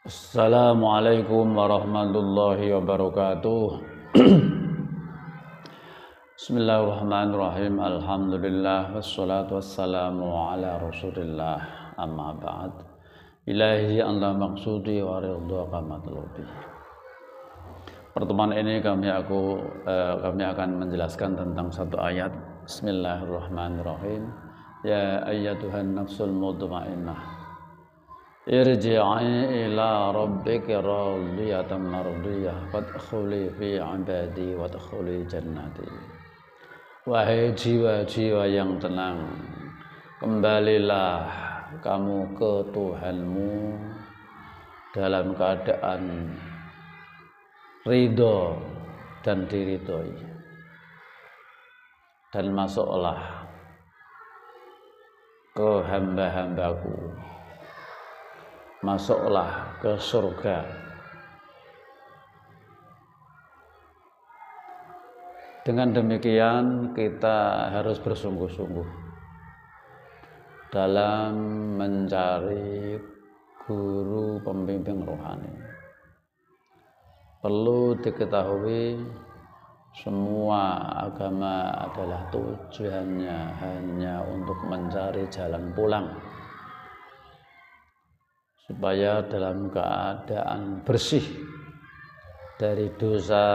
Assalamualaikum warahmatullahi wabarakatuh. Bismillahirrahmanirrahim. Alhamdulillah wassalatu wassalamu ala Rasulillah. Amma ba'd. Ilahi anta maqsudi wa ridhaka matlubi. Pertemuan ini kami akan menjelaskan tentang satu ayat. Bismillahirrahmanirrahim. Ya ayyatuhan nafsul mutmainnah, irji'i ila rabbika radiyatan mardiyah fadkhuli fi 'ibadi wadkhuli jannati. Wahai jiwa-jiwa yang tenang, kembalilah kamu ke Tuhanmu dalam keadaan ridho dan diridhoi, dan masuklah ke hamba-hambaku, masuklah ke surga. Dengan demikian kita harus bersungguh-sungguh dalam mencari guru pembimbing rohani. Perlu diketahui semua agama adalah tujuannya hanya untuk mencari jalan pulang, supaya dalam keadaan bersih dari dosa,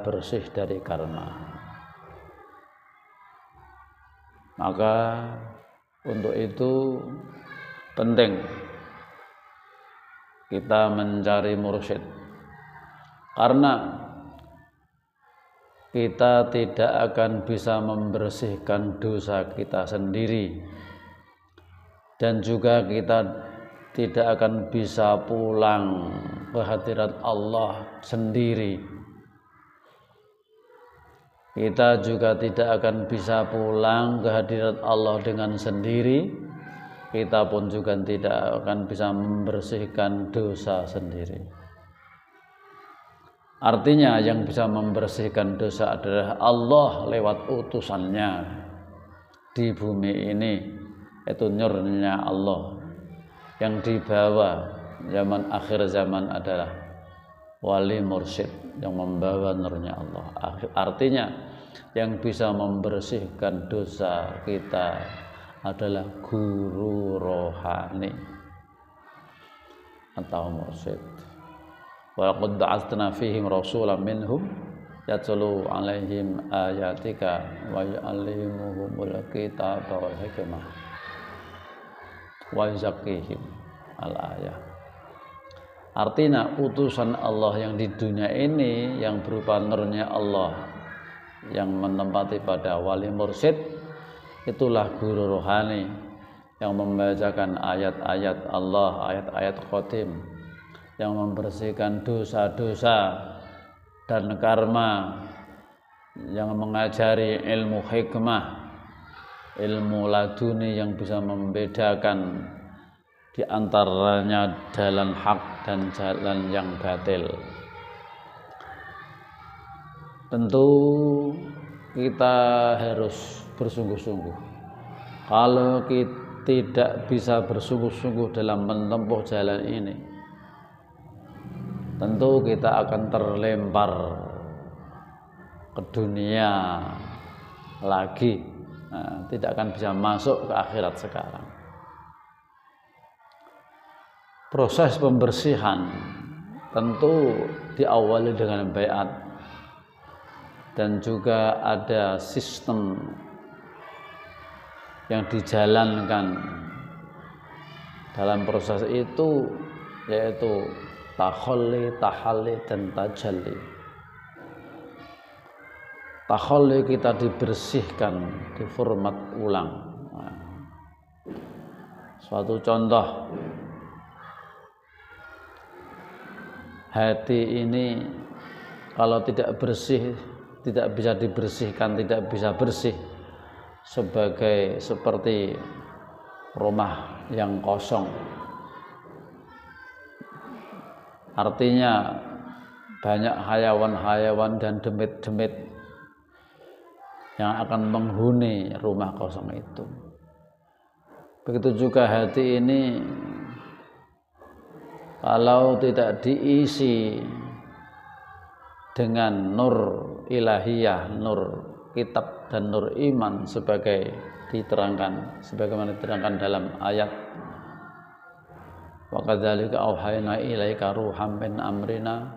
bersih dari karma. Maka untuk itu penting kita mencari mursyid, karena kita tidak akan bisa membersihkan dosa kita sendiri, dan juga kita tidak akan bisa pulang ke hadirat Allah sendiri. Kita juga tidak akan bisa pulang ke hadirat Allah dengan sendiri. Kita pun juga tidak akan bisa membersihkan dosa sendiri. Artinya yang bisa membersihkan dosa adalah Allah lewat utusannya di bumi ini, yaitu nurnya Allah yang dibawa zaman akhir zaman adalah wali mursyid yang membawa nurnya Allah. Artinya yang bisa membersihkan dosa kita adalah guru rohani atau mursyid. Wa laqad ba'atsna fihim rasulan minhum yatlu 'alaihim ayatika wa yu'allimuhumul kitaba wal hikmah wa yuzakkihim al-ayah. Artinya utusan Allah yang di dunia ini yang berupa nurnya Allah yang menempati pada wali mursyid, itulah guru rohani yang membacakan ayat-ayat Allah, ayat-ayat khotim yang membersihkan dosa-dosa dan karma, yang mengajari ilmu hikmah, ilmu laduni yang bisa membedakan di antaranya jalan hak dan jalan yang batil. Tentu kita harus bersungguh-sungguh. Kalau kita tidak bisa bersungguh-sungguh dalam menempuh jalan ini, tentu kita akan terlempar ke dunia lagi, tidak akan bisa masuk ke akhirat sekarang. Proses pembersihan tentu diawali dengan baiat, dan juga ada sistem yang dijalankan dalam proses itu, yaitu takhalli, tahalli, dan tajalli. Takhalli kita dibersihkan, diformat ulang. Suatu contoh, hati ini kalau tidak bersih, tidak bisa dibersihkan, tidak bisa bersih, seperti rumah yang kosong. Artinya banyak hayawan-hayawan dan demit-demit yang akan menghuni rumah kosong itu. Begitu juga hati ini kalau tidak diisi dengan nur ilahiyah, nur kitab dan nur iman sebagaimana diterangkan dalam ayat wa kadzalika auhayna ilaika ruham min amrina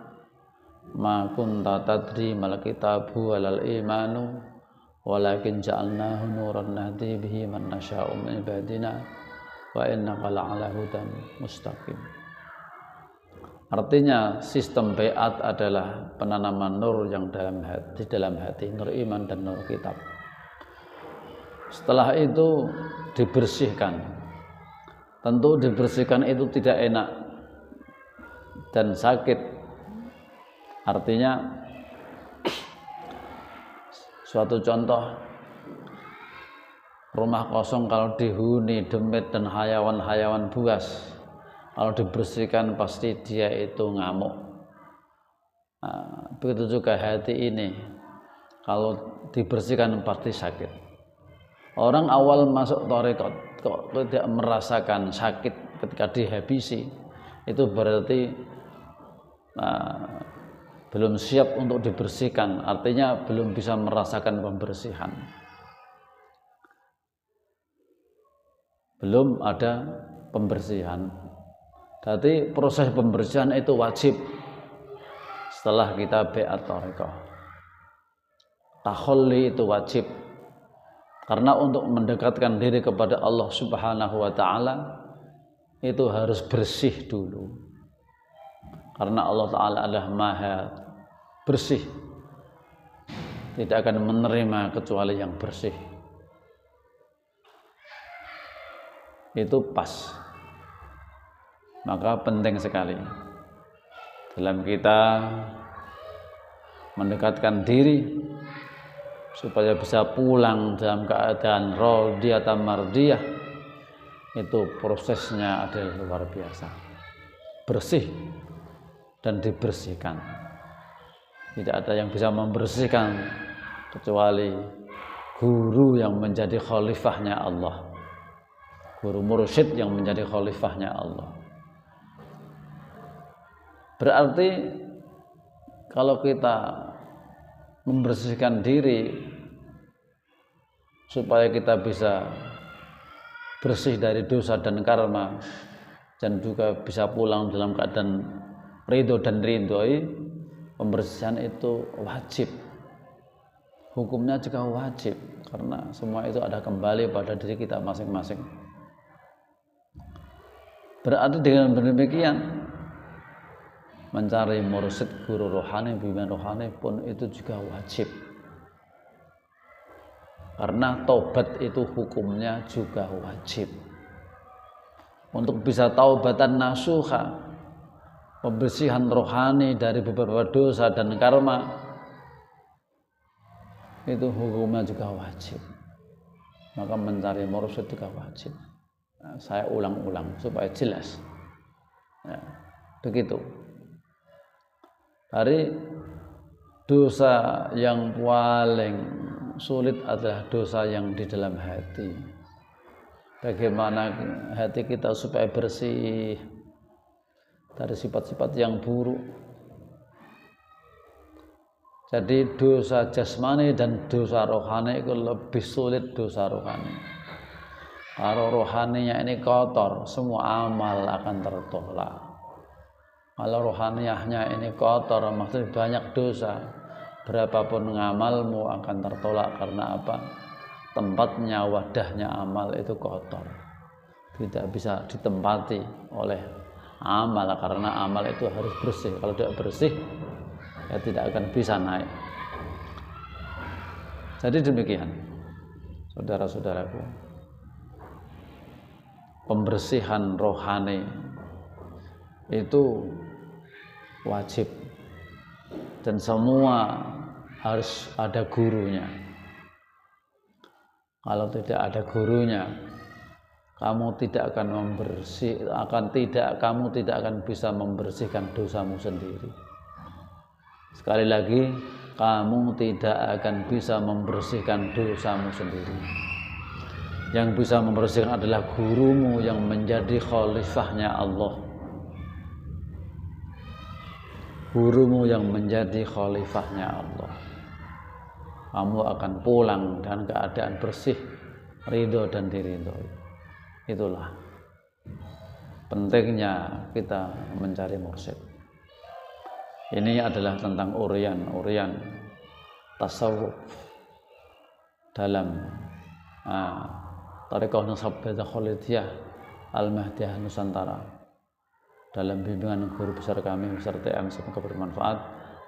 ma kunta tadri mal kitabu walal imanu walakin ja'alnahu nuran nahdi bihi man nasya'u min ibadina wa innaka la'ala hudan mustaqim. Artinya sistem baiat adalah penanaman nur yang di dalam hati, nur iman dan nur kitab. Setelah itu dibersihkan. Tentu dibersihkan itu tidak enak dan sakit. Artinya suatu contoh, rumah kosong kalau dihuni demit dan hayawan-hayawan buas, kalau dibersihkan pasti dia itu ngamuk. Nah, begitu juga hati ini, kalau dibersihkan pasti sakit. Orang awal masuk tarekat kok tidak merasakan sakit ketika dihabisi, itu berarti belum siap untuk dibersihkan, artinya belum bisa merasakan pembersihan. Belum ada pembersihan. Jadi proses pembersihan itu wajib setelah kita baiat tarekat. Takhalli itu wajib. Karena untuk mendekatkan diri kepada Allah Subhanahu wa taala itu harus bersih dulu. Karena Allah taala adalah Maha bersih. Tidak akan menerima kecuali yang bersih. Itu pas. Maka penting sekali dalam kita mendekatkan diri supaya bisa pulang dalam keadaan radiyah mardiyah. Itu prosesnya adalah luar biasa, bersih dan dibersihkan. Tidak ada yang bisa membersihkan kecuali guru yang menjadi khalifahnya Allah, guru mursyid yang menjadi khalifahnya Allah. Berarti kalau kita membersihkan diri supaya kita bisa bersih dari dosa dan karma dan juga bisa pulang dalam keadaan ridho dan ridhoi, pembersihan itu wajib. Hukumnya juga wajib karena semua itu ada kembali pada diri kita masing-masing. Berarti dengan demikian mencari mursyid, guru rohani, bimbingan rohani pun itu juga wajib. Karena taubat itu hukumnya juga wajib. Untuk bisa taubatan nasuha, pembersihan rohani dari beberapa dosa dan karma, itu hukumnya juga wajib. Maka mencari mursyid juga wajib. Nah, saya ulang-ulang supaya jelas. Ya, begitu. Dari dosa yang paling sulit adalah dosa yang di dalam hati. Bagaimana hati kita supaya bersih dari sifat-sifat yang buruk. Jadi dosa jasmani dan dosa rohani itu lebih sulit dosa rohani. Kalau rohaninya ini kotor, semua amal akan tertolak. Kalau rohaniyahnya ini kotor, maksudnya banyak dosa, berapapun ngamalmu akan tertolak. Karena apa? Tempatnya, wadahnya amal itu kotor, tidak bisa ditempati oleh amal, karena amal itu harus bersih. Kalau tidak bersih, ya tidak akan bisa naik. Jadi demikian, saudara-saudaraku, pembersihan rohani itu wajib dan semua harus ada gurunya. Kalau tidak ada gurunya, kamu tidak akan kamu tidak akan bisa membersihkan dosamu sendiri. Sekali lagi, kamu tidak akan bisa membersihkan dosamu sendiri. Yang bisa membersihkan adalah gurumu yang menjadi khalifahnya Allah. gurumu yang menjadi khalifahnya Allah. Kamu akan pulang dengan keadaan bersih, ridho dan diridhoi. Itulah pentingnya kita mencari mursyid. Ini adalah tentang urian tasawuf dalam Thariqah Naqsabandiyah Khalidiyah Al-Mahdiyah Nusantara, dalam bimbingan guru besar kami Ustaz TM. Semoga bermanfaat.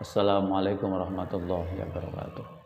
Assalamualaikum warahmatullahi wabarakatuh.